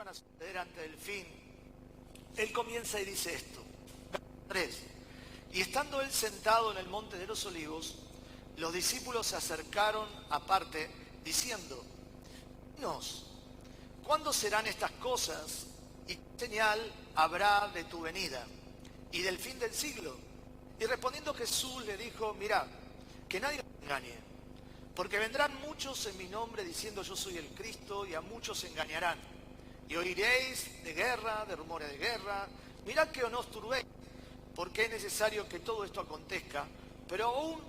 iban a suceder antes del fin, él comienza y dice esto. 3. Y estando él sentado en el monte de los olivos, los discípulos se acercaron aparte, diciendo: Dinos, ¿cuándo serán estas cosas? ¿Y qué señal habrá de tu venida y del fin del siglo? Y respondiendo Jesús le dijo: mirad, que nadie os engañe, porque vendrán muchos en mi nombre diciendo yo soy el Cristo, y a muchos engañarán. Y oiréis de guerra, de rumores de guerra. Mirad que no os turbéis, porque es necesario que todo esto acontezca, pero aún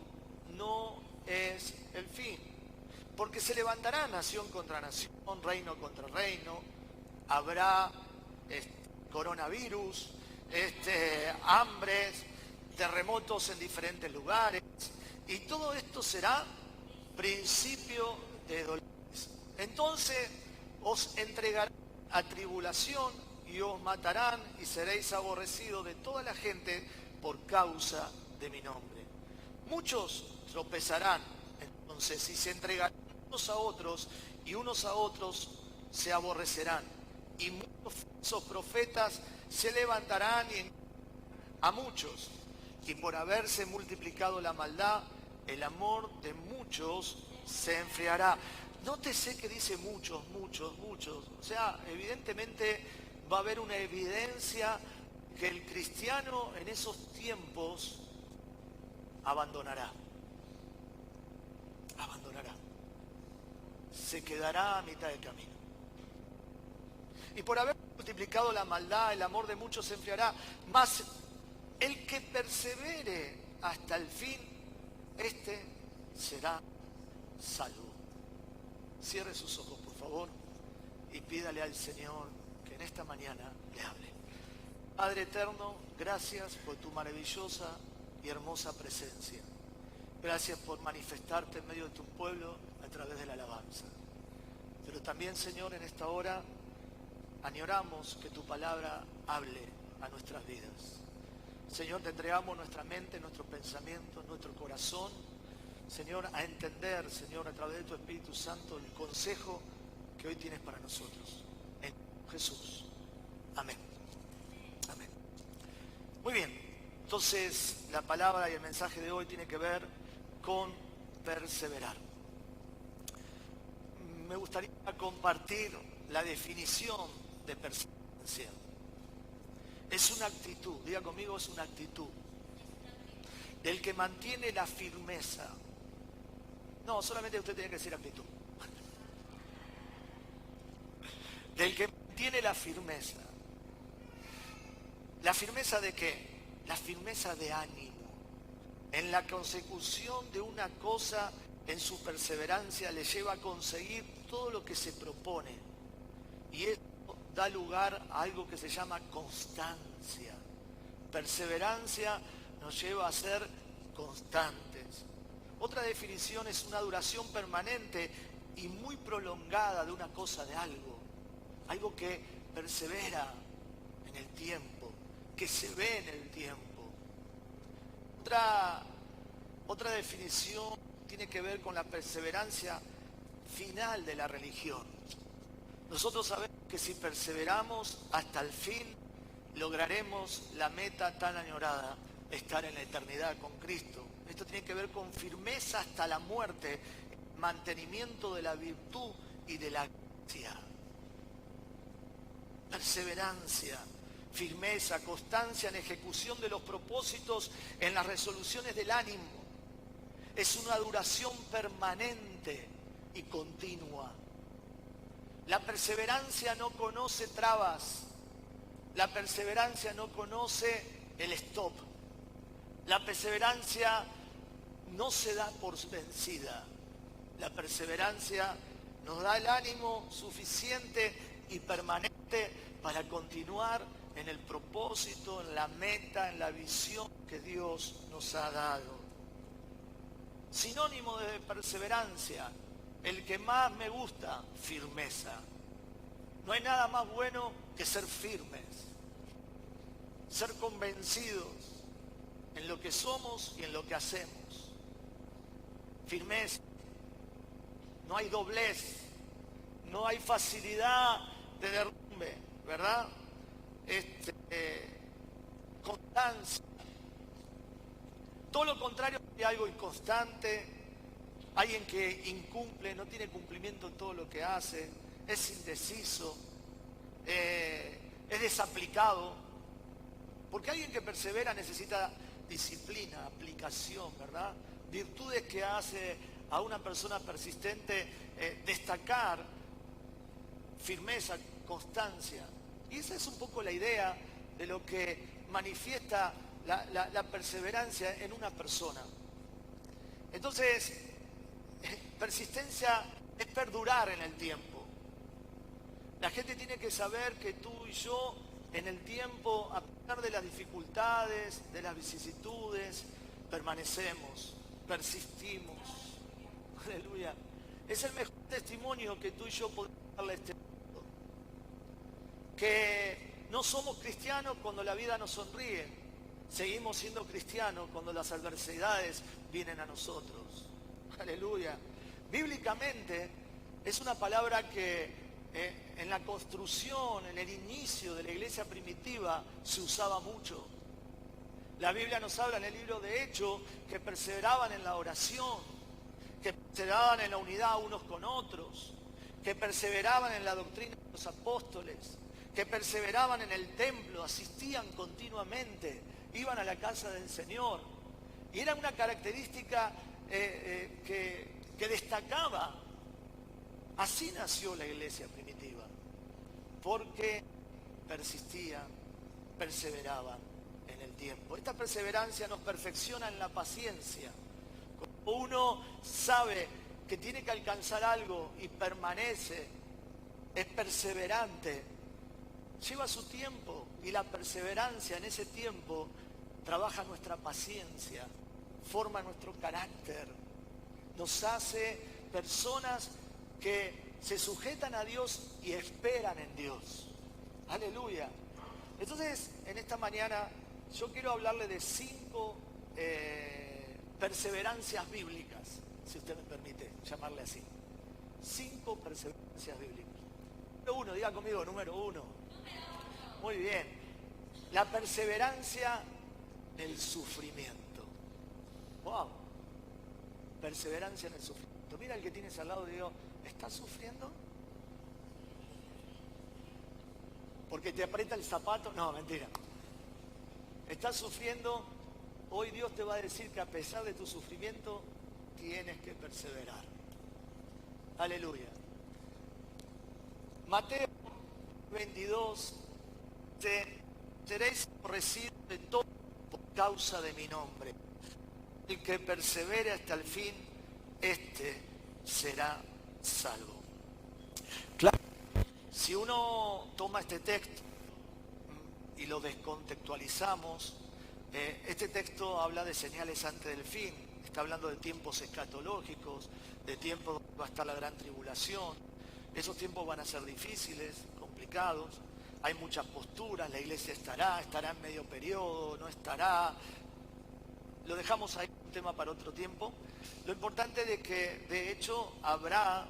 no es el fin. Porque se levantará nación contra nación, reino contra reino, habrá coronavirus, hambres, terremotos en diferentes lugares, y todo esto será principio de dolores. Entonces os entregarán a tribulación y os matarán y seréis aborrecidos de toda la gente por causa de mi nombre. Muchos tropezarán entonces y se entregarán unos a otros, y unos a otros se aborrecerán. Y muchos falsos profetas se levantarán a muchos, y por haberse multiplicado la maldad, el amor de muchos se enfriará. Nótese que dice muchos, muchos, muchos. O sea, evidentemente va a haber una evidencia que el cristiano en esos tiempos abandonará. Abandonará. Se quedará a mitad del camino. Y por haber multiplicado la maldad, el amor de muchos se enfriará. Mas el que persevere hasta el fin, este será salvo. Cierre sus ojos, por favor, y pídale al Señor que en esta mañana le hable. Padre eterno, gracias por tu maravillosa y hermosa presencia. Gracias por manifestarte en medio de tu pueblo a través de la alabanza. Pero también, Señor, en esta hora añoramos que tu palabra hable a nuestras vidas. Señor, te entregamos nuestra mente, nuestros pensamientos, nuestro corazón, Señor, a entender, Señor, a través de tu Espíritu Santo, el consejo que hoy tienes para nosotros. En Jesús. Amén. Amén. Muy bien. Entonces, la palabra y el mensaje de hoy tiene que ver con perseverar. Me gustaría compartir la definición de perseverancia. Es una actitud, diga conmigo, es una actitud del que mantiene la firmeza. No, solamente usted tiene que decir actitud. Del que mantiene la firmeza. ¿La firmeza de qué? La firmeza de ánimo. En la consecución de una cosa, en su perseverancia, le lleva a conseguir todo lo que se propone. Y esto da lugar a algo que se llama constancia. Perseverancia nos lleva a ser constantes. Otra definición es una duración permanente y muy prolongada de una cosa, de algo. Algo que persevera en el tiempo, que se ve en el tiempo. Otra definición tiene que ver con la perseverancia final de la religión. Nosotros sabemos que si perseveramos hasta el fin, lograremos la meta tan añorada, estar en la eternidad con Cristo. Esto tiene que ver con firmeza hasta la muerte, mantenimiento de la virtud y de la gracia. Perseverancia, firmeza, constancia en ejecución de los propósitos, en las resoluciones del ánimo. Es una duración permanente y continua. La perseverancia no conoce trabas. La perseverancia no conoce el stop. La perseverancia no se da por vencida. La perseverancia nos da el ánimo suficiente y permanente para continuar en el propósito, en la meta, en la visión que Dios nos ha dado. Sinónimo de perseverancia, el que más me gusta, firmeza. No hay nada más bueno que ser firmes, ser convencidos en lo que somos y en lo que hacemos. Firmeza. No hay doblez, no hay facilidad de derrumbe, ¿verdad? Constancia. Todo lo contrario de algo inconstante, alguien que incumple, no tiene cumplimiento en todo lo que hace, es indeciso, es desaplicado. Porque alguien que persevera necesita disciplina, aplicación, ¿verdad? Virtudes que hace a una persona persistente destacar firmeza, constancia. Y esa es un poco la idea de lo que manifiesta la perseverancia en una persona. Entonces, persistencia es perdurar en el tiempo. La gente tiene que saber que tú y yo, en el tiempo, a pesar de las dificultades, de las vicisitudes, permanecemos, persistimos. Aleluya. Es el mejor testimonio que tú y yo podemos darle a este mundo. Que no somos cristianos cuando la vida nos sonríe. Seguimos siendo cristianos cuando las adversidades vienen a nosotros. Aleluya. Bíblicamente es una palabra que en la construcción, en el inicio de la iglesia primitiva se usaba mucho. La Biblia nos habla en el libro de Hechos que perseveraban en la oración, que perseveraban en la unidad unos con otros, que perseveraban en la doctrina de los apóstoles, que perseveraban en el templo, asistían continuamente, iban a la casa del Señor. Y era una característica que destacaba. Así nació la iglesia primitiva, porque persistían, perseveraban en el tiempo. Esta perseverancia nos perfecciona en la paciencia. Cuando uno sabe que tiene que alcanzar algo y permanece, es perseverante, lleva su tiempo, y la perseverancia en ese tiempo trabaja nuestra paciencia, forma nuestro carácter, nos hace personas que se sujetan a Dios y esperan en Dios. Aleluya. Entonces, en esta mañana yo quiero hablarle de 5 perseverancias bíblicas, si usted me permite llamarle así. 5 perseverancias bíblicas. Número 1, diga conmigo, número 1. Muy bien. La perseverancia en el sufrimiento. Wow. Perseverancia en el sufrimiento. Mira el que tienes al lado y digo, ¿estás sufriendo? Porque te aprieta el zapato. No, mentira. ¿Estás sufriendo? Hoy Dios te va a decir que a pesar de tu sufrimiento, tienes que perseverar. Aleluya. Mateo 22, seréis aborrecidos de todo por causa de mi nombre. El que persevere hasta el fin, este será salvo. Claro, si uno toma este texto y lo descontextualizamos, este texto habla de señales antes del fin, está hablando de tiempos escatológicos, de tiempos donde va a estar la gran tribulación. Esos tiempos van a ser difíciles, complicados, hay muchas posturas, la iglesia estará en medio periodo, no estará. Lo dejamos ahí, un tema para otro tiempo. Lo importante es que de hecho habrá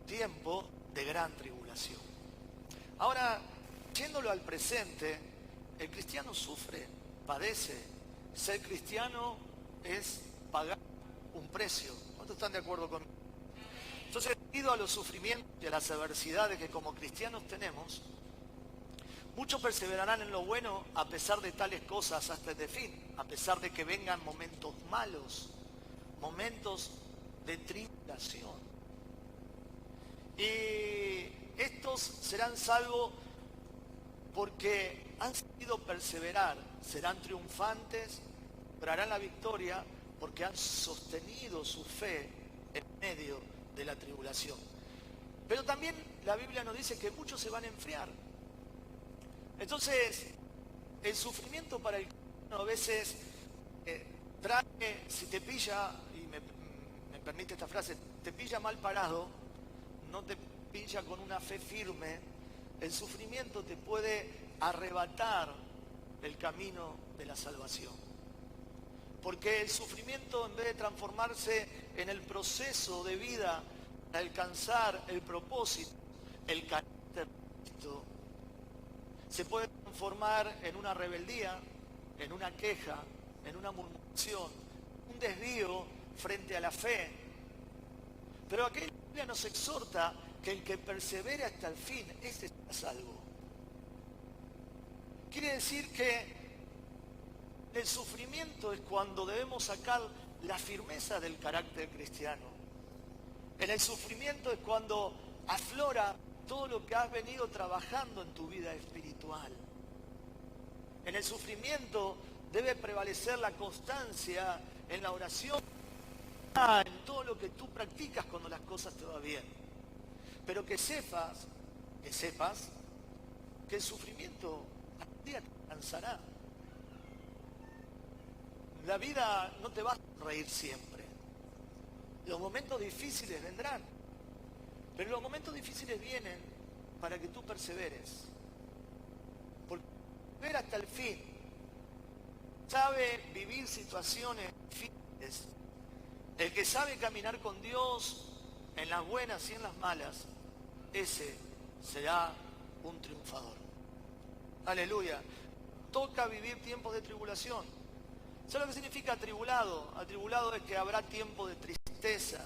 tiempo de gran tribulación. Ahora, yéndolo al presente, el cristiano sufre, padece. Ser cristiano es pagar un precio. ¿Cuántos están de acuerdo conmigo? Entonces, debido a los sufrimientos y a las adversidades que como cristianos tenemos, muchos perseverarán en lo bueno a pesar de tales cosas hasta el fin, a pesar de que vengan momentos malos, momentos de tribulación. Y estos serán salvos porque han sabido perseverar, serán triunfantes, lograrán la victoria porque han sostenido su fe en medio de la tribulación. Pero también la Biblia nos dice que muchos se van a enfriar. Entonces, el sufrimiento para el cristiano a veces trae, si te pilla, y me permite esta frase, te pilla mal parado, no te pilla con una fe firme, el sufrimiento te puede arrebatar el camino de la salvación. Porque el sufrimiento, en vez de transformarse en el proceso de vida para alcanzar el propósito, el carácter Cristo se puede transformar en una rebeldía, en una queja, en una murmuración, un desvío frente a la fe. Pero aquí la Biblia nos exhorta que el que persevere hasta el fin, ese está salvo. Quiere decir que el sufrimiento es cuando debemos sacar la firmeza del carácter cristiano. En el sufrimiento es cuando aflora todo lo que has venido trabajando en tu vida espiritual. En el sufrimiento debe prevalecer la constancia en la oración, en todo lo que tú practicas cuando las cosas te van bien. Pero que sepas que el sufrimiento algún día te alcanzará. La vida no te va a reír siempre. Los momentos difíciles vendrán. Pero los momentos difíciles vienen para que tú perseveres. Porque ver hasta el fin, sabe vivir situaciones difíciles. El que sabe caminar con Dios en las buenas y en las malas, ese será un triunfador. Aleluya. Toca vivir tiempos de tribulación. ¿Sabes lo que significa atribulado? Atribulado es que habrá tiempo de tristeza.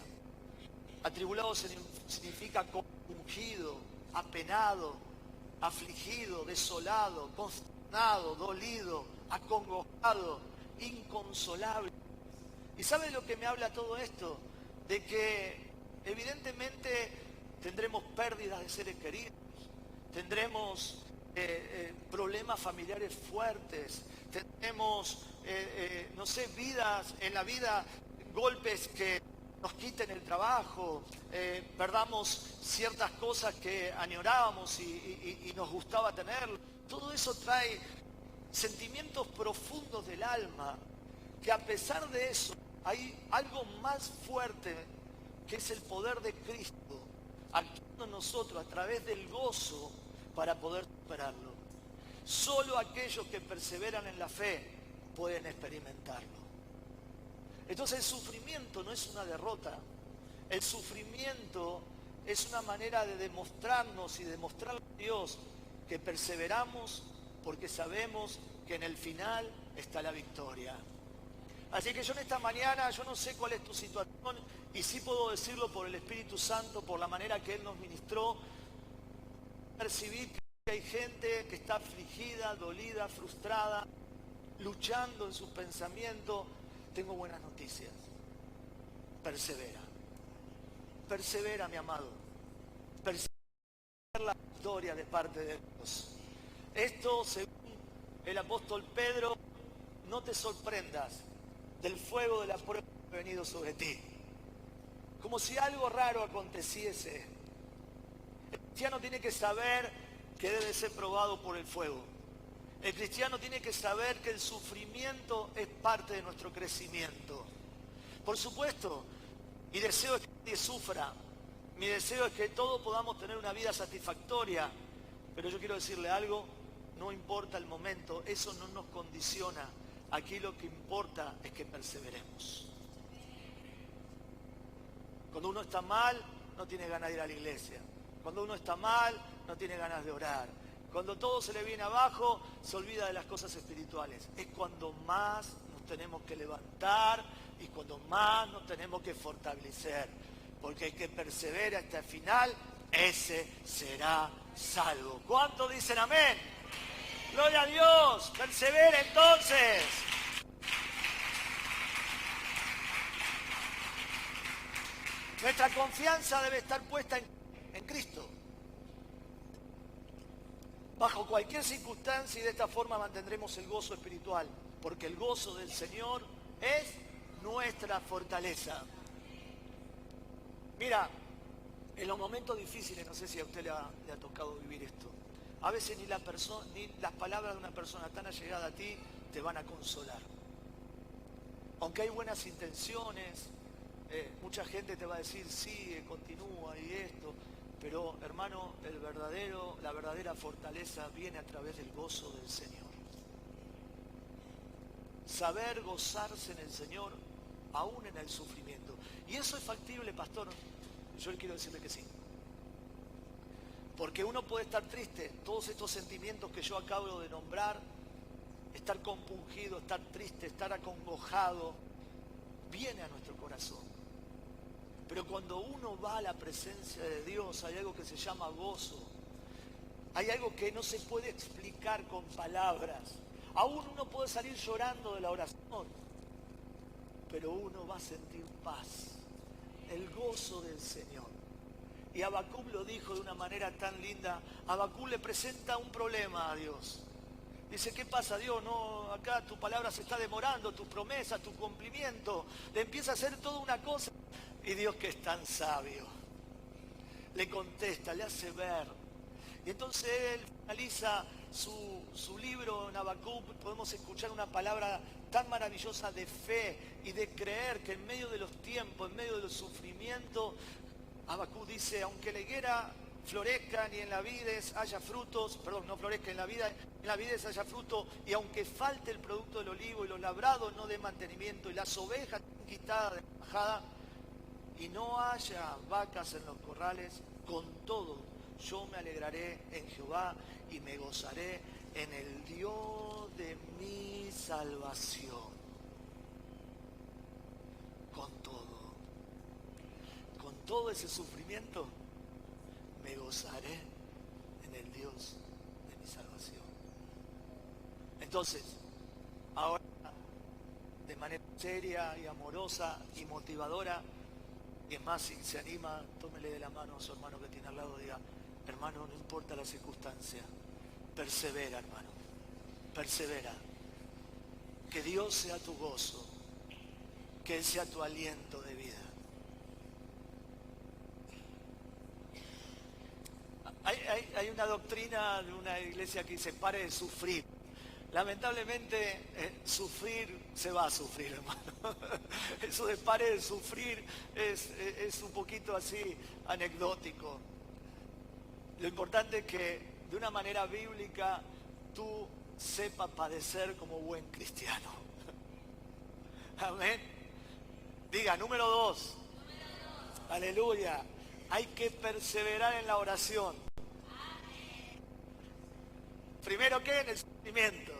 Atribulado significa compungido, apenado, afligido, desolado, consternado, dolido, acongojado, inconsolable. ¿Y sabe lo que me habla todo esto? De que evidentemente tendremos pérdidas de seres queridos, tendremos problemas familiares fuertes, tendremos, vidas en la vida, golpes que nos quiten el trabajo, perdamos ciertas cosas que añorábamos y nos gustaba tener. Todo eso trae sentimientos profundos del alma, que a pesar de eso hay algo más fuerte, que es el poder de Cristo actuando en nosotros a través del gozo para poder superarlo. Solo aquellos que perseveran en la fe pueden experimentarlo. Entonces el sufrimiento no es una derrota. El sufrimiento es una manera de demostrarnos y demostrarle a Dios que perseveramos porque sabemos que en el final está la victoria. Así que yo en esta mañana, yo no sé cuál es tu situación y sí puedo decirlo por el Espíritu Santo, por la manera que Él nos ministró, percibir que hay gente que está afligida, dolida, frustrada, luchando en sus pensamientos. Tengo buenas noticias. Persevera. Persevera, mi amado. Persevera la victoria de parte de Dios. Esto, según el apóstol Pedro, no te sorprendas del fuego de la prueba que ha venido sobre ti. Como si algo raro aconteciese. El cristiano tiene que saber que debe ser probado por el fuego. El cristiano tiene que saber que el sufrimiento es parte de nuestro crecimiento. Por supuesto, mi deseo es que nadie sufra. Mi deseo es que todos podamos tener una vida satisfactoria. Pero yo quiero decirle algo, no importa el momento, eso no nos condiciona. Aquí lo que importa es que perseveremos. Cuando uno está mal, no tiene ganas de ir a la iglesia. Cuando uno está mal, no tiene ganas de orar. Cuando todo se le viene abajo, se olvida de las cosas espirituales. Es cuando más nos tenemos que levantar y cuando más nos tenemos que fortalecer. Porque el que persevera hasta el final, ese será salvo. ¿Cuántos dicen amén? ¡Gloria a Dios! ¡Persevera entonces! Nuestra confianza debe estar puesta en Cristo. Bajo cualquier circunstancia y de esta forma mantendremos el gozo espiritual, porque el gozo del Señor es nuestra fortaleza. Mira, en los momentos difíciles, no sé si a usted le ha tocado vivir esto, a veces ni las palabras de una persona tan allegada a ti te van a consolar. Aunque hay buenas intenciones, mucha gente te va a decir, sigue, continúa y esto, pero hermano, la verdadera fortaleza viene a través del gozo del Señor. Saber gozarse en el Señor, aún en el sufrimiento. ¿Y eso es factible, pastor? Yo le quiero decirle que sí. Porque uno puede estar triste, todos estos sentimientos que yo acabo de nombrar, estar compungido, estar triste, estar acongojado, viene a nuestro corazón. Pero cuando uno va a la presencia de Dios, hay algo que se llama gozo. Hay algo que no se puede explicar con palabras. Aún uno puede salir llorando de la oración, pero uno va a sentir paz, el gozo del Señor. Y Habacuc lo dijo de una manera tan linda. Habacuc le presenta un problema a Dios. Dice, ¿qué pasa, Dios? No, acá tu palabra se está demorando, tus promesas, tu cumplimiento. Le empieza a hacer toda una cosa. Y Dios, que es tan sabio, le contesta, le hace ver. Y entonces él finaliza su libro en Habacuc. Podemos escuchar una palabra tan maravillosa de fe y de creer que en medio de los tiempos, en medio de los sufrimientos, Habacuc dice, aunque la higuera florezca y en la vides haya frutos, perdón, no florezca en la vides haya fruto, y aunque falte el producto del olivo y los labrados no dé mantenimiento, y las ovejas quitadas de la majada, y no haya vacas en los corrales, con todo yo me alegraré en Jehová y me gozaré en el Dios de mi salvación. Con todo ese sufrimiento, me gozaré en el Dios de mi salvación. Entonces, ahora, de manera seria y amorosa y motivadora, y es más, si se anima, tómele de la mano a su hermano que tiene al lado, diga, hermano, no importa la circunstancia, persevera, hermano, persevera. Que Dios sea tu gozo, que Él sea tu aliento de vida. Hay una doctrina de una iglesia que dice, pare de sufrir. Lamentablemente, sufrir, se va a sufrir, hermano. Eso de pare de sufrir es un poquito así anecdótico. Lo importante es que de una manera bíblica tú sepas padecer como buen cristiano. Amén. Diga, número 2. Aleluya. Hay que perseverar en la oración. Primero, ¿qué? En el sufrimiento.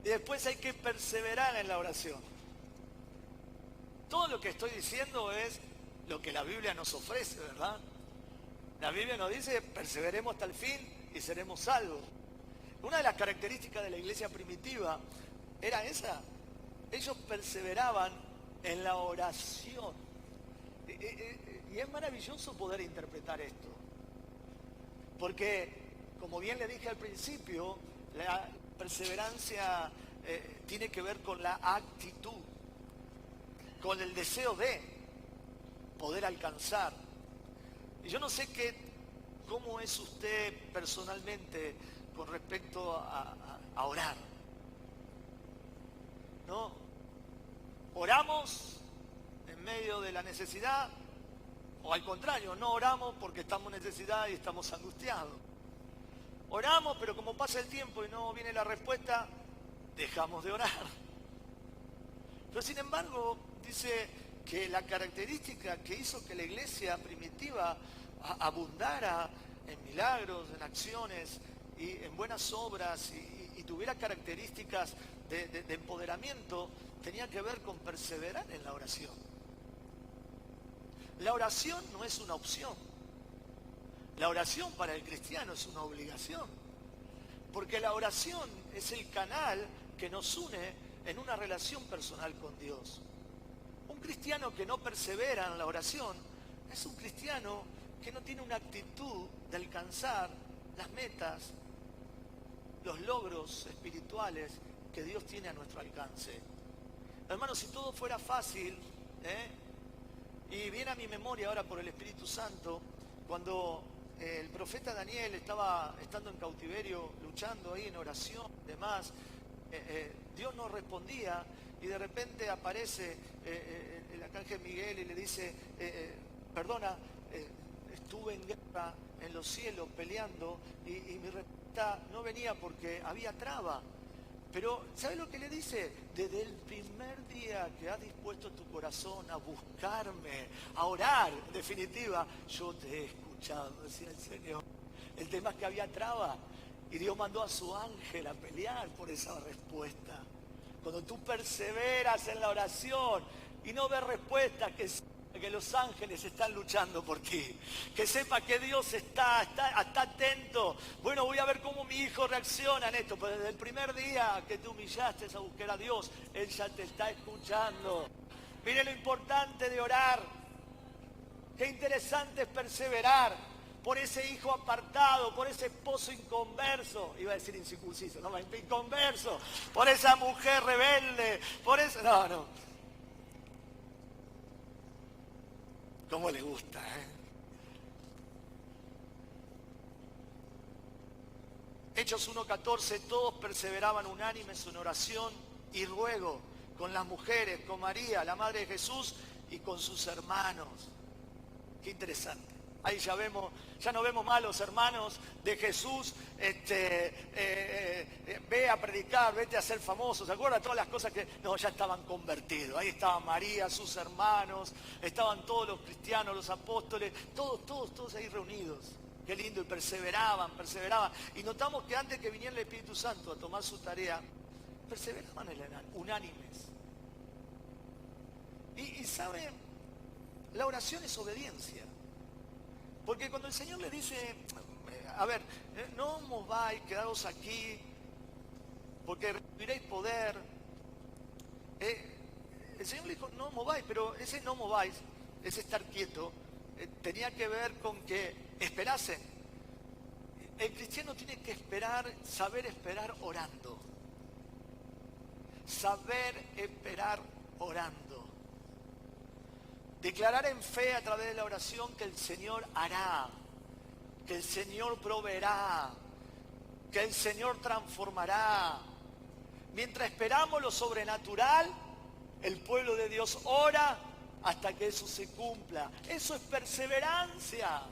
Y después hay que perseverar en la oración. Todo lo que estoy diciendo es lo que la Biblia nos ofrece, ¿verdad? La Biblia nos dice, perseveremos hasta el fin y seremos salvos. Una de las características de la iglesia primitiva era esa. Ellos perseveraban en la oración. Y es maravilloso poder interpretar esto. Porque, como bien le dije al principio, la perseverancia tiene que ver con la actitud, con el deseo de poder alcanzar. Y yo no sé cómo es usted personalmente con respecto a orar. ¿No? Oramos en medio de la necesidad, o al contrario, no oramos porque estamos en necesidad y estamos angustiados. Oramos, pero como pasa el tiempo y no viene la respuesta, dejamos de orar. Pero sin embargo, dice que la característica que hizo que la iglesia primitiva abundara en milagros, en acciones y en buenas obras y tuviera características de empoderamiento, tenía que ver con perseverar en la oración. La oración no es una opción. La oración para el cristiano es una obligación. Porque la oración es el canal que nos une en una relación personal con Dios. Un cristiano que no persevera en la oración es un cristiano que no tiene una actitud de alcanzar las metas, los logros espirituales que Dios tiene a nuestro alcance. Hermanos, si todo fuera fácil, y viene a mi memoria ahora por el Espíritu Santo, cuando el profeta Daniel estaba estando en cautiverio, luchando ahí en oración y demás, Dios no respondía y de repente aparece el arcángel Miguel y le dice, perdona, estuve en guerra en los cielos peleando y mi respuesta no venía porque había traba. Pero, ¿sabe lo que le dice? Desde el primer día que has dispuesto tu corazón a buscarme, a orar, en definitiva, yo te he escuchado, decía el Señor. El tema es que había traba y Dios mandó a su ángel a pelear por esa respuesta. Cuando tú perseveras en la oración y no ves respuesta, que los ángeles están luchando por ti. Que sepa que Dios está atento. Bueno, voy a ver cómo mi hijo reacciona en esto. Pero desde el primer día que te humillaste a buscar a Dios, Él ya te está escuchando. Mire lo importante de orar. Qué interesante es perseverar por ese hijo apartado, por ese esposo inconverso, iba a decir incircunciso, no, inconverso, por esa mujer rebelde, por eso, no. ¿Cómo le gusta, Hechos 1:14, todos perseveraban unánimes en oración y ruego con las mujeres, con María, la madre de Jesús, y con sus hermanos. Qué interesante. Ahí ya no vemos más los hermanos de Jesús, ve a predicar, vete a ser famoso. ¿Se acuerdan todas las cosas que? No, ya estaban convertidos. Ahí estaba María, sus hermanos, estaban todos los cristianos, los apóstoles, todos ahí reunidos. Qué lindo, y perseveraban. Y notamos que antes que viniera el Espíritu Santo a tomar su tarea, perseveraban unánimes. Y saben, la oración es obediencia. Porque cuando el Señor le dice, a ver, no os mováis, quedaos aquí, porque recibiréis poder. El Señor le dijo, no os mováis, pero ese no mováis, ese estar quieto, tenía que ver con que esperasen. El cristiano tiene que saber esperar orando. Saber esperar orando. Declarar en fe a través de la oración que el Señor hará, que el Señor proveerá, que el Señor transformará. Mientras esperamos lo sobrenatural, el pueblo de Dios ora hasta que eso se cumpla. Eso es perseverancia.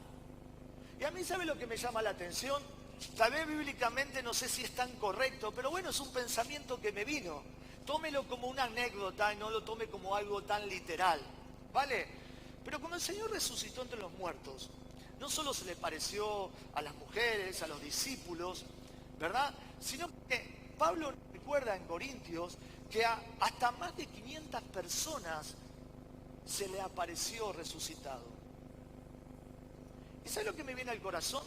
Y a mí, ¿sabe lo que me llama la atención? Tal vez bíblicamente no sé si es tan correcto, pero bueno, es un pensamiento que me vino. Tómelo como una anécdota y no lo tome como algo tan literal. ¿Vale? Pero cuando el Señor resucitó entre los muertos, no solo se le pareció a las mujeres, a los discípulos, ¿verdad? Sino que Pablo recuerda en Corintios que hasta más de 500 personas se le apareció resucitado. ¿Y sabe lo que me viene al corazón?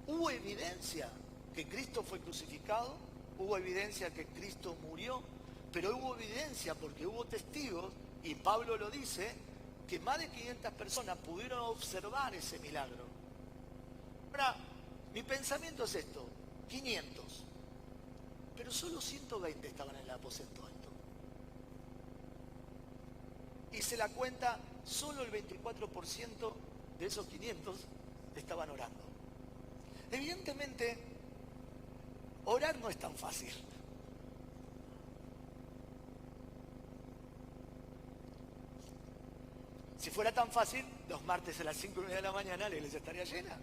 Hubo evidencia que Cristo fue crucificado, hubo evidencia que Cristo murió, pero hubo evidencia porque hubo testigos. Y Pablo lo dice, que más de 500 personas pudieron observar ese milagro. Ahora, mi pensamiento es esto, 500, pero solo 120 estaban en el aposento alto. Hice la cuenta, solo el 24% de esos 500 estaban orando. Evidentemente, orar no es tan fácil. Si fuera tan fácil, los martes a las 5:30 de la mañana la iglesia estaría llena.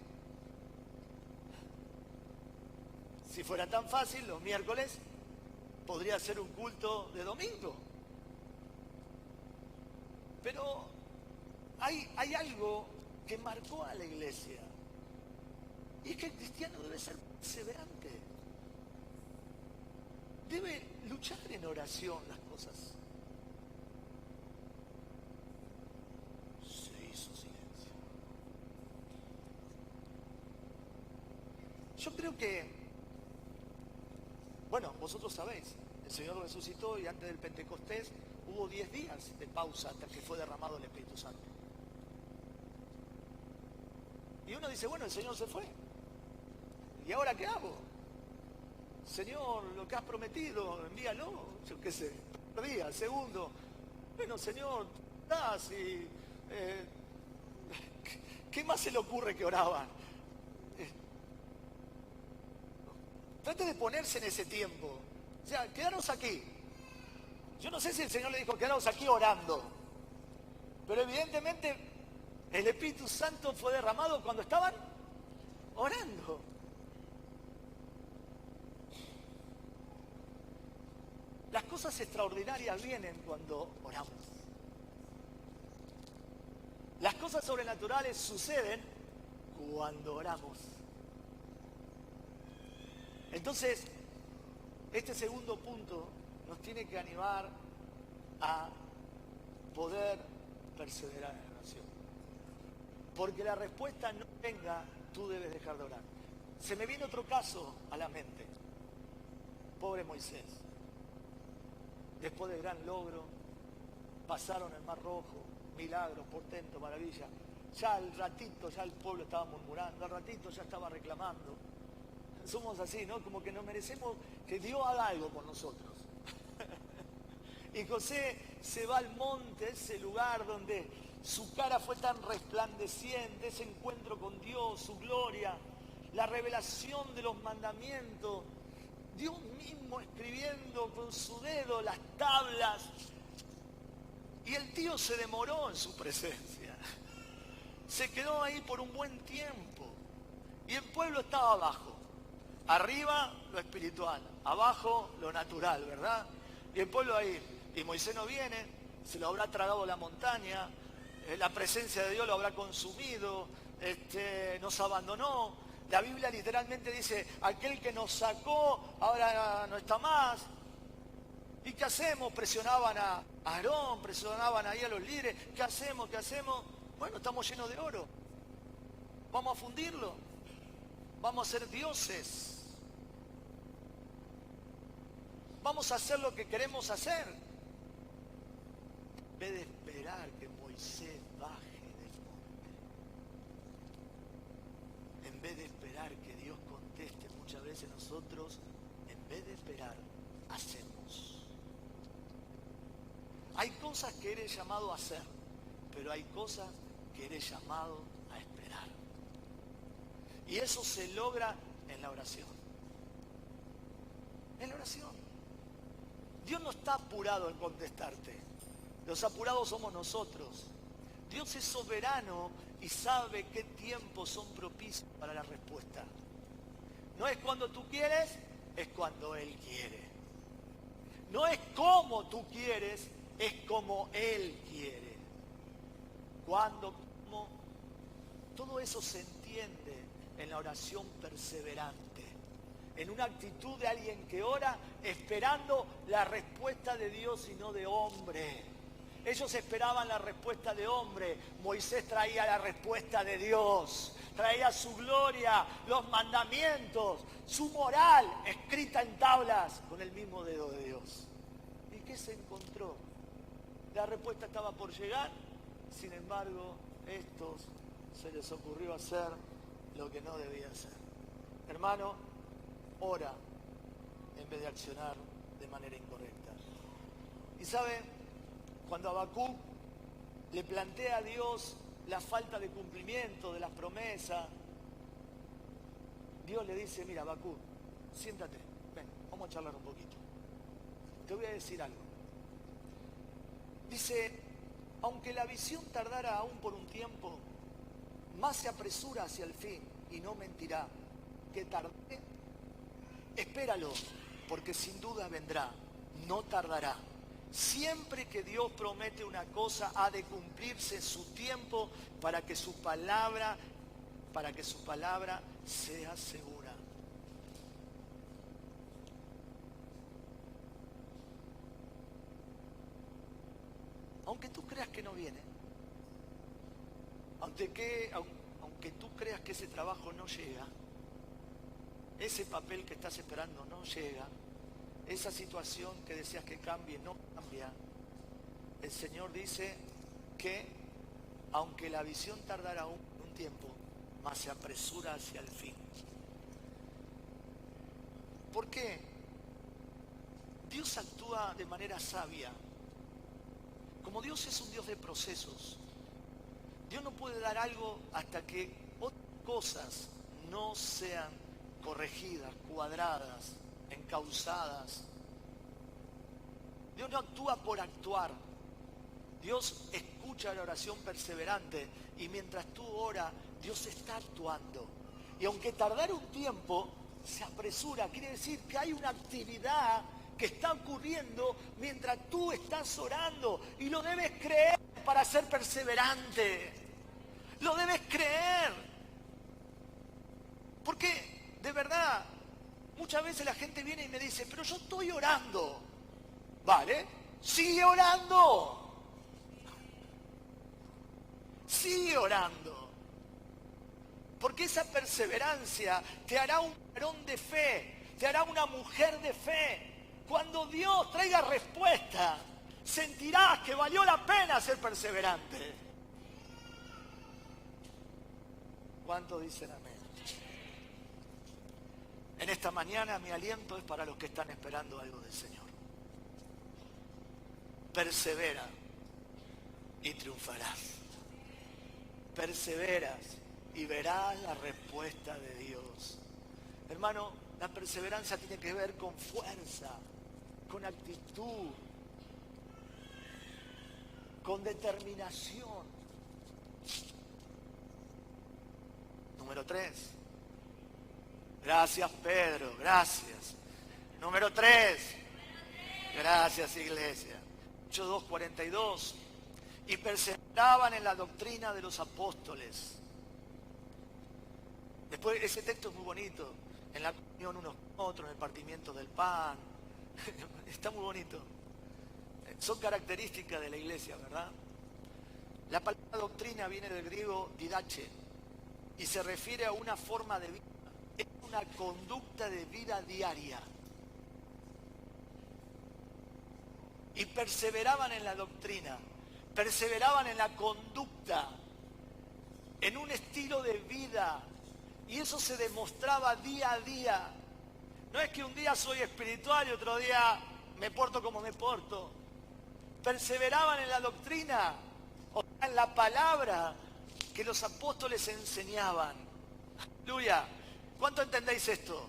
Si fuera tan fácil, los miércoles podría ser un culto de domingo. Pero hay algo que marcó a la iglesia. Y es que el cristiano debe ser perseverante. Debe luchar en oración las cosas. Yo creo que, bueno, vosotros sabéis, el Señor resucitó y antes del Pentecostés hubo 10 días de pausa hasta que fue derramado el Espíritu Santo. Y uno dice, bueno, el Señor se fue. ¿Y ahora qué hago? Señor, lo que has prometido, envíalo, yo qué sé, día, segundo. Bueno, Señor, das y... ¿qué más se le ocurre que oraban? Trate de ponerse en ese tiempo. O sea, quedaros aquí. Yo no sé si el Señor le dijo, quedaros aquí orando. Pero evidentemente el Espíritu Santo fue derramado cuando estaban orando. Las cosas extraordinarias vienen cuando oramos. Las cosas sobrenaturales suceden cuando oramos. Entonces, este segundo punto nos tiene que animar a poder perseverar en la oración. Porque la respuesta no venga, tú debes dejar de orar. Se me viene otro caso a la mente. Pobre Moisés. Después del gran logro, pasaron el Mar Rojo, milagro, portento, maravilla. Ya al ratito, ya el pueblo estaba murmurando, al ratito ya estaba reclamando. Somos así, ¿no? Como que nos merecemos que Dios haga algo por nosotros. Y José se va al monte, ese lugar donde su cara fue tan resplandeciente, ese encuentro con Dios, su gloria, la revelación de los mandamientos, Dios mismo escribiendo con su dedo las tablas. Y el tío se demoró en su presencia. Se quedó ahí por un buen tiempo. Y el pueblo estaba abajo. Arriba lo espiritual, abajo lo natural, ¿verdad? Y el pueblo ahí. Y Moisés no viene, se lo habrá tragado la montaña, la presencia de Dios lo habrá consumido, nos abandonó. La Biblia literalmente dice, aquel que nos sacó ahora no está más. ¿Y qué hacemos? Presionaban a Aarón, presionaban ahí a los líderes. ¿Qué hacemos? ¿Qué hacemos? Bueno, estamos llenos de oro. Vamos a fundirlo. Vamos a ser dioses. Vamos a hacer lo que queremos hacer. En vez de esperar que Moisés baje del monte, en vez de esperar que Dios conteste, muchas veces nosotros, en vez de esperar, hacemos. Hay cosas que eres llamado a hacer, pero hay cosas que eres llamado a esperar. Y eso se logra en la oración. En la oración. Dios no está apurado en contestarte. Los apurados somos nosotros. Dios es soberano y sabe qué tiempos son propicios para la respuesta. No es cuando tú quieres, es cuando Él quiere. No es como tú quieres, es como Él quiere. Cuando, cómo, todo eso se entiende en la oración perseverante. En una actitud de alguien que ora esperando la respuesta de Dios y no de hombre. Ellos esperaban la respuesta de hombre. Moisés traía la respuesta de Dios. Traía su gloria, los mandamientos, su moral escrita en tablas con el mismo dedo de Dios. ¿Y qué se encontró? La respuesta estaba por llegar. Sin embargo, estos se les ocurrió hacer lo que no debía hacer. Hermano, ora en vez de accionar de manera incorrecta. Y sabe, cuando Habacuc le plantea a Dios la falta de cumplimiento de las promesas, Dios le dice, mira Habacuc, siéntate, ven, vamos a charlar un poquito. Te voy a decir algo. Dice, aunque la visión tardara aún por un tiempo, más se apresura hacia el fin y no mentirá. Que tarde, espéralo, porque sin duda vendrá, no tardará. Siempre que Dios promete una cosa, ha de cumplirse su tiempo para que su palabra sea segura. Aunque tú creas que no viene, aunque tú creas que ese trabajo no llega, ese papel que estás esperando no llega, esa situación que deseas que cambie no cambia, el Señor dice que aunque la visión tardara un tiempo, más se apresura hacia el fin. ¿Por qué? Dios actúa de manera sabia. Como Dios es un Dios de procesos, Dios no puede dar algo hasta que otras cosas no sean corregidas, cuadradas, encausadas. Dios no actúa por actuar. Dios escucha la oración perseverante y mientras tú oras, Dios está actuando. Y aunque tardara un tiempo, se apresura. Quiere decir que hay una actividad que está ocurriendo mientras tú estás orando y lo debes creer para ser perseverante. Lo debes creer. Porque, de verdad, muchas veces la gente viene y me dice, pero yo estoy orando. ¿Vale? Sigue orando. Sigue orando. Porque esa perseverancia te hará un varón de fe, te hará una mujer de fe. Cuando Dios traiga respuesta, sentirás que valió la pena ser perseverante. ¿Cuántos dicen amén? En esta mañana mi aliento es para los que están esperando algo del Señor. Persevera y triunfarás. Perseveras y verás la respuesta de Dios. Hermano, la perseverancia tiene que ver con fuerza, con actitud, con determinación. Número 3. Gracias, Pedro, gracias. Número 3. Gracias, iglesia. Hechos 2:42. Y perseveraban en la doctrina de los apóstoles. Después, ese texto es muy bonito. En la comunión unos con otros, en el partimiento del pan. Está muy bonito. Son características de la iglesia, ¿verdad? La palabra doctrina viene del griego didache y se refiere a una forma de vida. Es una conducta de vida diaria. Y perseveraban en la doctrina, perseveraban en la conducta, en un estilo de vida. Y eso se demostraba día a día. No es que un día soy espiritual y otro día me porto como me porto. Perseveraban en la doctrina, o sea, en la palabra que los apóstoles enseñaban. Aleluya. ¿Cuánto entendéis esto?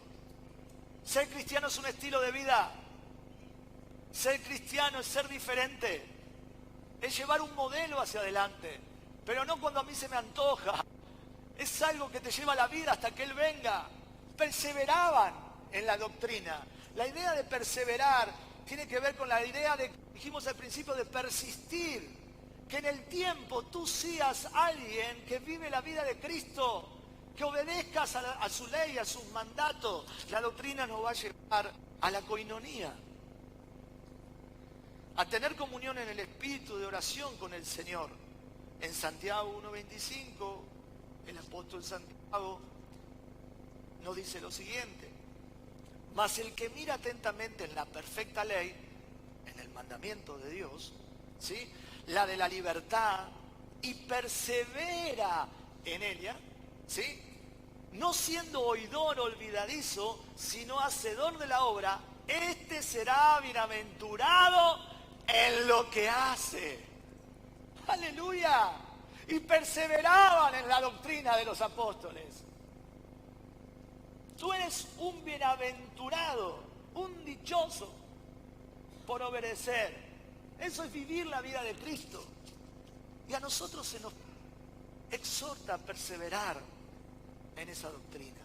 Ser cristiano es un estilo de vida. Ser cristiano es ser diferente. Es llevar un modelo hacia adelante. Pero no cuando a mí se me antoja. Es algo que te lleva a la vida hasta que Él venga. Perseveraban en la doctrina. La idea de perseverar tiene que ver con la idea de, dijimos al principio, de persistir. Que en el tiempo tú seas alguien que vive la vida de Cristo, que obedezcas a su ley, a sus mandatos. La doctrina nos va a llevar a la coinonía, a tener comunión en el espíritu de oración con el Señor. En Santiago 1:25, el apóstol Santiago nos dice lo siguiente: mas el que mira atentamente en la perfecta ley, en el mandamiento de Dios, ¿sí?, la de la libertad, y persevera en ella, ¿sí?, no siendo oidor olvidadizo, sino hacedor de la obra, este será bienaventurado en lo que hace. ¡Aleluya! Y perseveraban en la doctrina de los apóstoles. Tú eres un bienaventurado, un dichoso por obedecer. Eso es vivir la vida de Cristo. Y a nosotros se nos exhorta a perseverar en esa doctrina.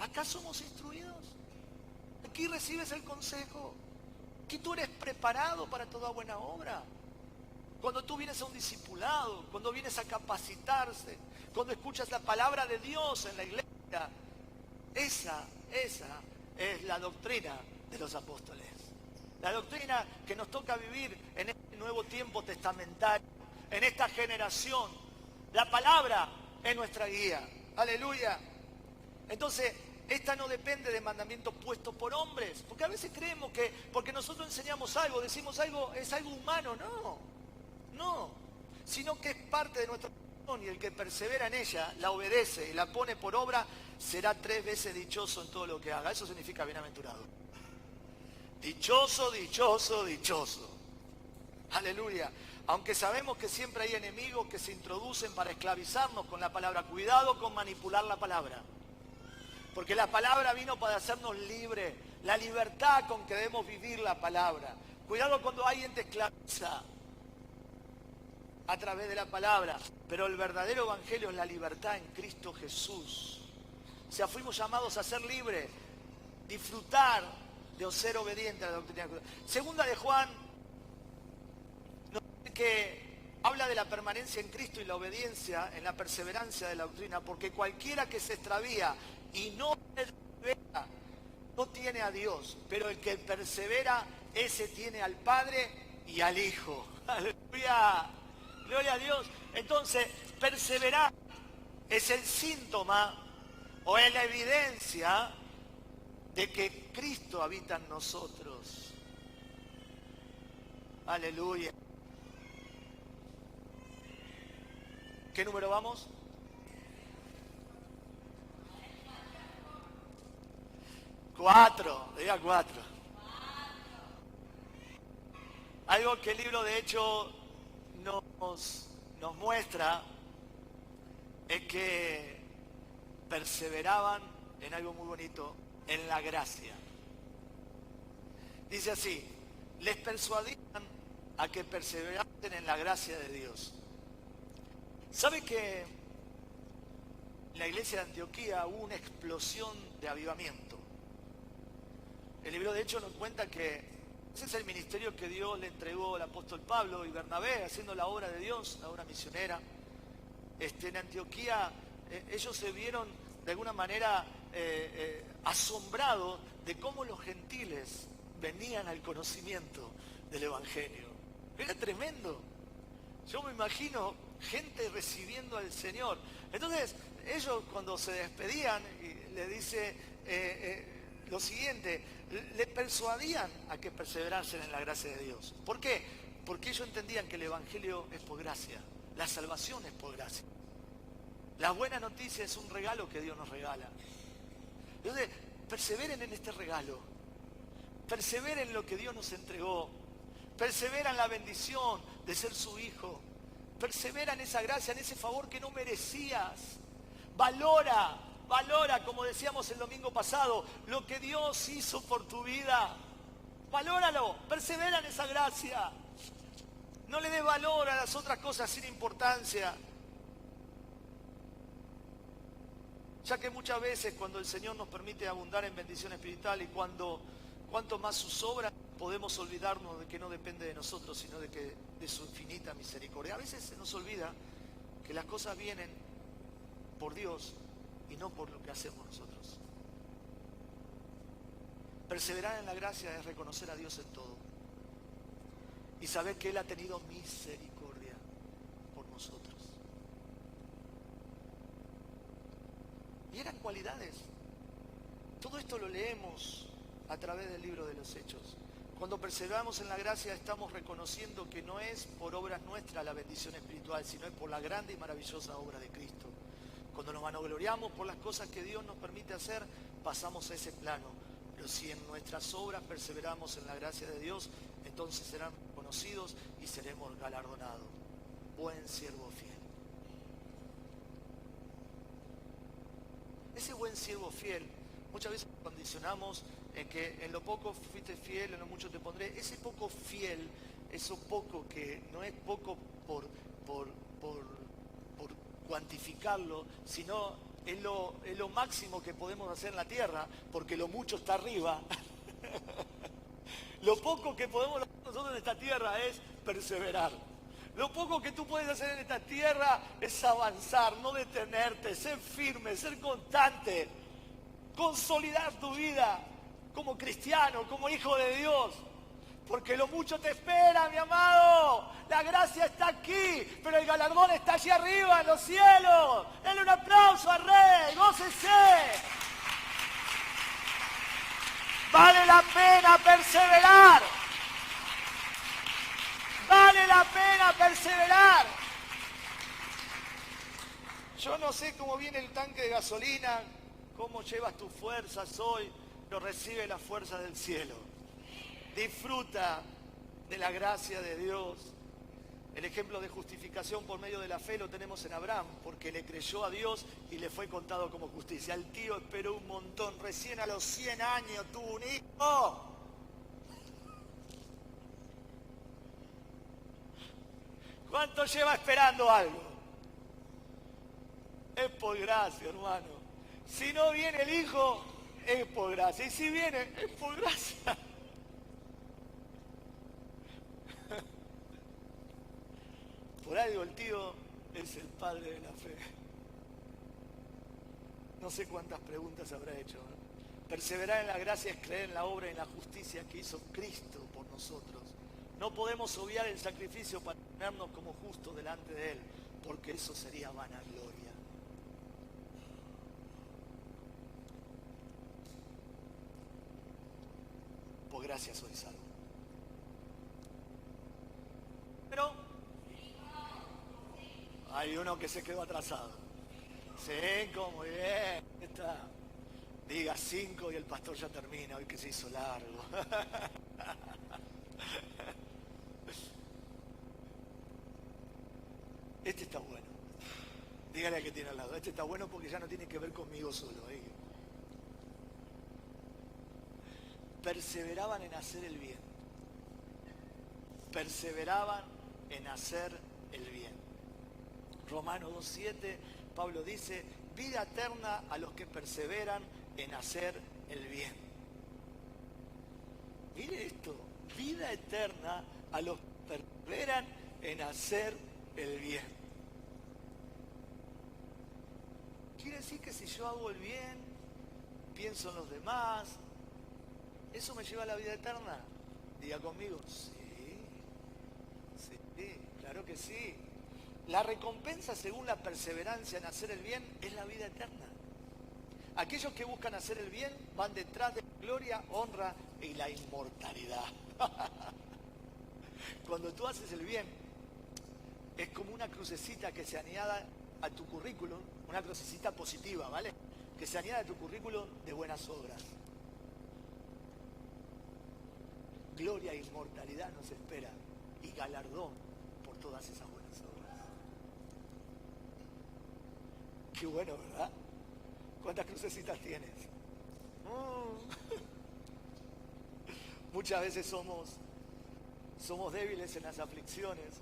Acá somos instruidos. Aquí recibes el consejo. Aquí tú eres preparado para toda buena obra. Cuando tú vienes a un discipulado, cuando vienes a capacitarse, cuando escuchas la palabra de Dios en la iglesia, esa es la doctrina de los apóstoles. La doctrina que nos toca vivir en este nuevo tiempo testamentario, en esta generación. La palabra es nuestra guía. Aleluya. Entonces, esta no depende de mandamientos puestos por hombres, porque a veces creemos que porque nosotros enseñamos algo, decimos algo, es algo humano. No, sino que es parte de nuestra corazón, y el que persevera en ella, la obedece y la pone por obra, será 3 veces dichoso en todo lo que haga. Eso significa bienaventurado. Dichoso, dichoso, dichoso. Aleluya. Aunque sabemos que siempre hay enemigos que se introducen para esclavizarnos con la palabra. Cuidado con manipular la palabra. Porque la palabra vino para hacernos libres. La libertad con que debemos vivir la palabra. Cuidado cuando alguien te esclaviza a través de la palabra. Pero el verdadero evangelio es la libertad en Cristo Jesús. O sea, fuimos llamados a ser libres, disfrutar de ser obediente a la doctrina. Segunda de Juan nos dice que habla de la permanencia en Cristo y la obediencia en la perseverancia de la doctrina, porque cualquiera que se extravía y no persevera, no tiene a Dios, pero el que persevera, ese tiene al Padre y al Hijo. Aleluya, gloria a Dios. Entonces, perseverar es el síntoma o es la evidencia de que Cristo habita en nosotros. Aleluya. ¿Qué número vamos? 4, diga 4. Algo que el libro de Hechos nos muestra es que perseveraban en algo muy bonito, en la gracia. Dice así, les persuadían a que perseverasen en la gracia de Dios. ¿Sabe que en la iglesia de Antioquía hubo una explosión de avivamiento? El libro de Hechos nos cuenta que ese es el ministerio que Dios le entregó al apóstol Pablo y Bernabé, haciendo la obra de Dios, la obra misionera. En Antioquía ellos se vieron de alguna manera asombrados de cómo los gentiles venían al conocimiento del Evangelio. Era tremendo. Yo me imagino gente recibiendo al Señor. Entonces, ellos cuando se despedían, le dice lo siguiente, le persuadían a que perseverasen en la gracia de Dios. ¿Por qué? Porque ellos entendían que el Evangelio es por gracia, la salvación es por gracia. La buena noticia es un regalo que Dios nos regala. Entonces, perseveren en este regalo, perseveren en lo que Dios nos entregó, persevera en la bendición de ser su hijo, persevera en esa gracia, en ese favor que no merecías. Valora, como decíamos el domingo pasado, lo que Dios hizo por tu vida. Valóralo, persevera en esa gracia. No le des valor a las otras cosas sin importancia. Ya que muchas veces cuando el Señor nos permite abundar en bendición espiritual y cuanto más sus obras, podemos olvidarnos de que no depende de nosotros, sino de su infinita misericordia. A veces se nos olvida que las cosas vienen por Dios y no por lo que hacemos nosotros. Perseverar en la gracia es reconocer a Dios en todo y saber que Él ha tenido misericordia por nosotros. Y eran cualidades. Todo esto lo leemos a través del libro de los Hechos. Cuando perseveramos en la gracia estamos reconociendo que no es por obras nuestras la bendición espiritual, sino es por la grande y maravillosa obra de Cristo. Cuando nos vanagloriamos por las cosas que Dios nos permite hacer, pasamos a ese plano. Pero si en nuestras obras perseveramos en la gracia de Dios, entonces serán conocidos y seremos galardonados. Buen siervo fiel. Ese buen siervo fiel, muchas veces condicionamos en que en lo poco fuiste fiel, en lo mucho te pondré. Ese poco fiel, eso poco que no es poco por cuantificarlo, sino es lo máximo que podemos hacer en la tierra, porque lo mucho está arriba. Lo poco que podemos hacer nosotros en esta tierra es perseverar. Lo poco que tú puedes hacer en esta tierra es avanzar, no detenerte, ser firme, ser constante, consolidar tu vida como cristiano, como hijo de Dios. Porque lo mucho te espera, mi amado. La gracia está aquí, pero el galardón está allí arriba, en los cielos. Denle un aplauso al Rey, gócese. Vale la pena perseverar. Vale la pena perseverar. Yo no sé cómo viene el tanque de gasolina, cómo llevas tus fuerzas hoy, pero recibe la fuerza del cielo. Disfruta de la gracia de Dios. El ejemplo de justificación por medio de la fe lo tenemos en Abraham, porque le creyó a Dios y le fue contado como justicia. El tío esperó un montón, recién a los 100 años tuvo un hijo. ¿Cuánto lleva esperando algo? Es por gracia, hermano. Si no viene el hijo, es por gracia. Y si viene, es por gracia. Por algo el tío es el padre de la fe. No sé cuántas preguntas habrá hecho, ¿no? Perseverar en la gracia es creer en la obra y en la justicia que hizo Cristo por nosotros. No podemos obviar el sacrificio para ponernos como justos delante de Él, porque eso sería vanagloria. Por gracia soy salvo. Pero hay uno que se quedó atrasado. 5, muy bien. Está. Diga 5 y el pastor ya termina, hoy que se hizo largo. Este está bueno. Dígale al que tiene al lado. Este está bueno porque ya no tiene que ver conmigo solo. Perseveraban en hacer el bien. Perseveraban en hacer el bien. Romanos 2:7, Pablo dice, vida eterna a los que perseveran en hacer el bien. Mire esto, vida eterna a los que perseveran en hacer el bien. Quiere decir que si yo hago el bien, pienso en los demás, ¿eso me lleva a la vida eterna? Diga conmigo, sí, claro que sí. La recompensa según la perseverancia en hacer el bien es la vida eterna. Aquellos que buscan hacer el bien van detrás de la gloria, honra y la inmortalidad. Cuando tú haces el bien, es como una crucecita que se añada a tu currículum, una crucecita positiva, ¿vale? Que se añade a tu currículum de buenas obras. Gloria e inmortalidad nos espera y galardón por todas esas buenas obras. Qué bueno, ¿verdad? ¿Cuántas crucecitas tienes? Muchas veces somos débiles en las aflicciones,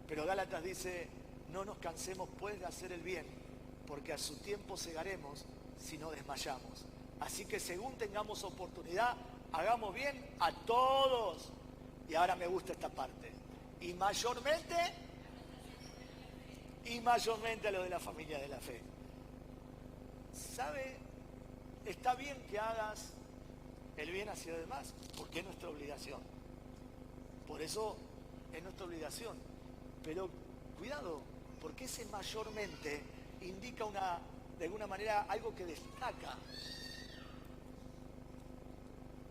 pero Gálatas dice, no nos cansemos pues de hacer el bien, porque a su tiempo segaremos si no desmayamos. Así que según tengamos oportunidad, hagamos bien a todos. Y ahora me gusta esta parte. Y mayormente a los de la familia de la fe. ¿Sabe? Está bien que hagas el bien hacia los demás, porque es nuestra obligación. Por eso es nuestra obligación. Pero cuidado, porque ese mayormente indica de alguna manera algo que destaca.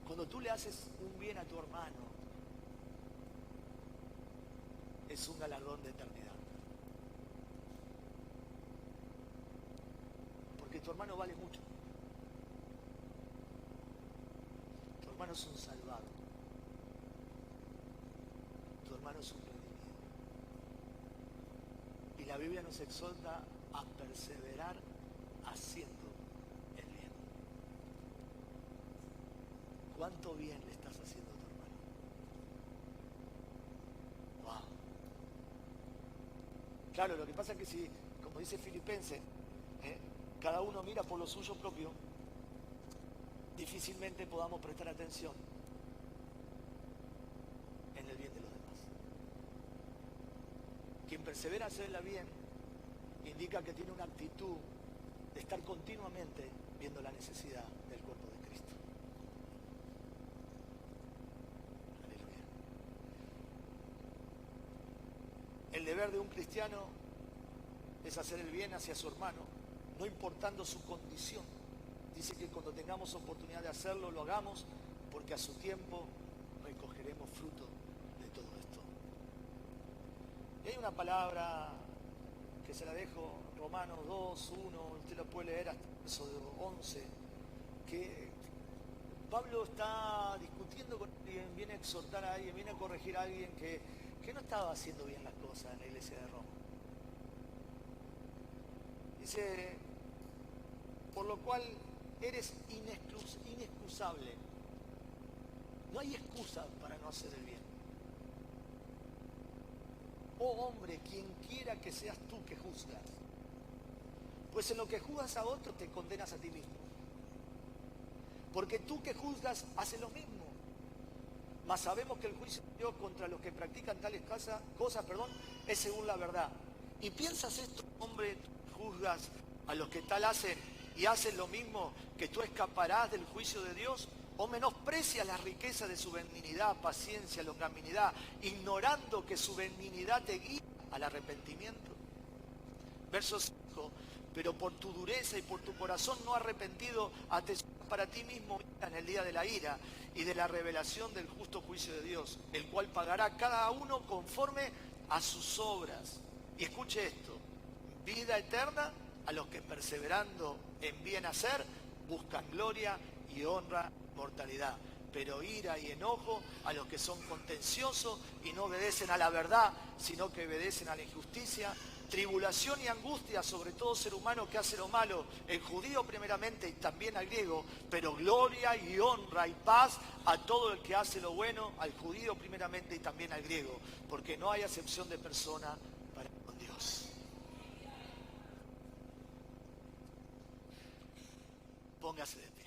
Cuando tú le haces un bien a tu hermano, es un galardón de eternidad. Porque tu hermano vale mucho. Tu hermano es un salvado. Tu hermano es un redimido. Y la Biblia nos exhorta a perseverar haciendo el bien. ¿Cuánto bien le estás haciendo a tu hermano? ¡Wow! Claro, lo que pasa es que si, como dice Filipenses, cada uno mira por lo suyo propio, difícilmente podamos prestar atención en el bien de los demás. Quien persevera en hacerla bien indica que tiene una actitud de estar continuamente viendo la necesidad del cuerpo de Cristo. Aleluya. El deber de un cristiano es hacer el bien hacia su hermano, no importando su condición. Dice que cuando tengamos oportunidad de hacerlo, lo hagamos, porque a su tiempo recogeremos fruto de todo esto. Y hay una palabra que se la dejo, Romanos 2, 1, usted lo puede leer hasta el verso 11, que Pablo está discutiendo con alguien, viene a exhortar a alguien, viene a corregir a alguien que no estaba haciendo bien las cosas en la iglesia de Roma. Dice, por lo cual eres inexcusable. No hay excusa para no hacer el bien. Oh hombre, quien quiera que seas tú que juzgas, pues en lo que juzgas a otro te condenas a ti mismo. Porque tú que juzgas haces lo mismo. mas sabemos que el juicio de Dios contra los que practican tales cosas, es según la verdad. ¿Y piensas esto, hombre, juzgas a los que tal hacen y hacen lo mismo, que tú escaparás del juicio de Dios? ¿O menosprecias la riqueza de su benignidad, paciencia, longanimidad, ignorando que su benignidad te guía al arrepentimiento? Verso 5, pero por tu dureza y por tu corazón no arrepentido, atesoras para ti mismo en el día de la ira y de la revelación del justo juicio de Dios, el cual pagará cada uno conforme a sus obras. Y escuche esto, vida eterna a los que perseverando en bien hacer buscan gloria y honra, mortalidad. Pero ira y enojo a los que son contenciosos y no obedecen a la verdad, sino que obedecen a la injusticia. Tribulación y angustia sobre todo ser humano que hace lo malo, el judío primeramente y también al griego, pero gloria y honra y paz a todo el que hace lo bueno, al judío primeramente y también al griego, porque no hay acepción de persona para con Dios. Póngase de pie.